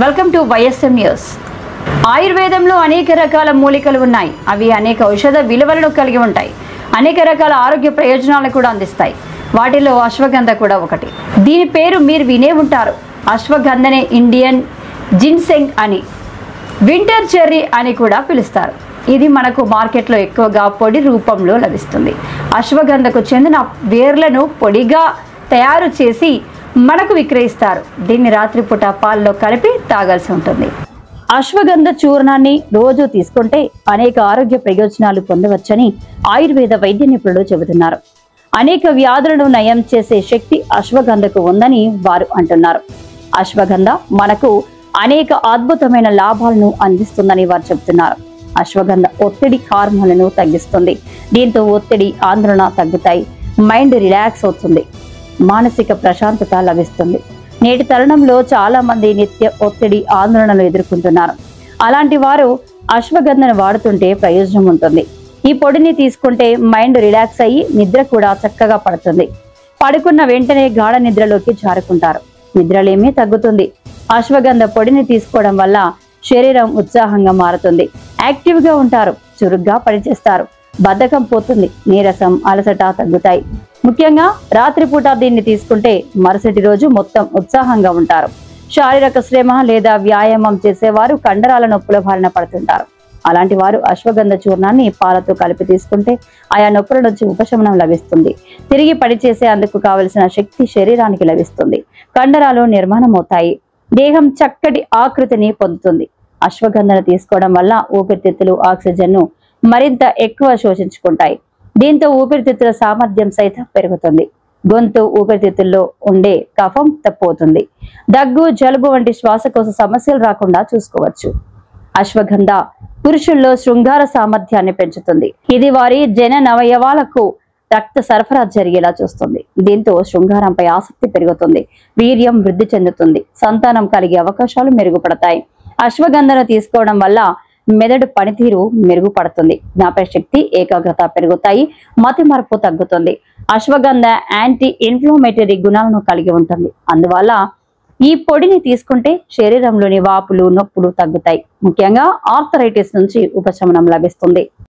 Welcome to YSM news. ఆయుర్వేదంలో అనేక రకాల మూలికలు ఉన్నాయి. అవి అనేక ఔషధ విలువలను కలిగి ఉంటాయి. అనేక రకాల ఆరోగ్య ప్రయోజనాలను కూడా అందిస్తాయి. వాటిలో అశ్వగంధ కూడా ఒకటి. దీని పేరు మీరు వినే ఉంటారు. అశ్వగంధనే ఇండియన్ జిన్సెంగ్ అని, వింటర్ చెర్రీ అని కూడా పిలుస్తారు. ఇది మనకు మార్కెట్లో ఎక్కువగా పొడి రూపంలో లభిస్తుంది. అశ్వగంధకు చెందిన వేర్లను పొడిగా తయారు చేసి మనకు విక్రయిస్తారు. దీన్ని రాత్రిపూట పాలలో కలిపి తాగాల్సి ఉంటుంది. అశ్వగంధ చూర్ణాన్ని రోజు తీసుకుంటే అనేక ఆరోగ్య ప్రయోజనాలు పొందవచ్చని ఆయుర్వేద వైద్య నిపుణులు చెబుతున్నారు. అనేక వ్యాధులను నయం చేసే శక్తి అశ్వగంధకు ఉందని వారు అంటున్నారు. అశ్వగంధ మనకు అనేక అద్భుతమైన లాభాలను అందిస్తుందని వారు చెబుతున్నారు. అశ్వగంధ ఒత్తిడి హార్మోన్లను తగ్గిస్తుంది. దీంతో ఒత్తిడి, ఆందోళన తగ్గుతాయి. మైండ్ రిలాక్స్ అవుతుంది. మానసిక ప్రశాంతత లభిస్తుంది. నేటి తరుణంలో చాలా మంది నిత్య ఒత్తిడి, ఆందోళనలు ఎదుర్కొంటున్నారు. అలాంటి వారు అశ్వగంధను వాడుతుంటే ప్రయోజనం ఉంటుంది. ఈ పొడిని తీసుకుంటే మైండ్ రిలాక్స్ అయ్యి నిద్ర కూడా చక్కగా పడుతుంది. పడుకున్న వెంటనే గాఢ నిద్రలోకి జారుకుంటారు. నిద్రలేమీ తగ్గుతుంది. అశ్వగంధ పొడిని తీసుకోవడం వల్ల శరీరం ఉత్సాహంగా మారుతుంది. యాక్టివ్గా ఉంటారు. చురుగ్గా పనిచేస్తారు. బద్ధకం పోతుంది. నీరసం, అలసట తగ్గుతాయి. ముఖ్యంగా రాత్రిపూట దీన్ని తీసుకుంటే మరుసటి రోజు మొత్తం ఉత్సాహంగా ఉంటారు. శారీరక శ్రమ లేదా వ్యాయామం చేసేవారు కండరాల నొప్పుల బారిన పడుతుంటారు. అలాంటి వారు అశ్వగంధ చూర్ణాన్ని పాలతో కలిపి తీసుకుంటే ఆయా నొప్పుల నుంచి ఉపశమనం లభిస్తుంది. తిరిగి పనిచేసే అందుకు కావలసిన శక్తి శరీరానికి లభిస్తుంది. కండరాలు నిర్మాణం అవుతాయి. దేహం చక్కటి ఆకృతిని పొందుతుంది. అశ్వగంధను తీసుకోవడం వల్ల ఊపిరితిత్తులు ఆక్సిజన్ను మరింత ఎక్కువ శోషించుకుంటాయి. దీంతో ఊపిరితిత్తుల సామర్థ్యం సైతం పెరుగుతుంది. గొంతు, ఊపిరితిత్తుల్లో ఉండే కఫం తప్పుతుంది. దగ్గు, జలుబు వంటి శ్వాసకోశ సమస్యలు రాకుండా చూసుకోవచ్చు. అశ్వగంధ పురుషుల్లో శృంగార సామర్థ్యాన్ని పెంచుతుంది. ఇది వారి జననవయవాలకు రక్త సరఫరా జరిగేలా చూస్తుంది. దీంతో శృంగారంపై ఆసక్తి పెరుగుతుంది. వీర్యం వృద్ధి చెందుతుంది. సంతానం కలిగే అవకాశాలు మెరుగుపడతాయి. అశ్వగంధను తీసుకోవడం వల్ల మెదడు పనితీరు మెరుగుపడుతుంది. జ్ఞాపకశక్తి, ఏకాగ్రత పెరుగుతాయి. మతి మరపు తగ్గుతుంది. అశ్వగంధ యాంటీ ఇన్ఫ్లమేటరీ గుణాలను కలిగి ఉంటుంది. అందువల్ల ఈ పొడిని తీసుకుంటే శరీరంలోని వాపులు, నొప్పులు తగ్గుతాయి. ముఖ్యంగా ఆర్థరైటిస్ నుంచి ఉపశమనం లభిస్తుంది.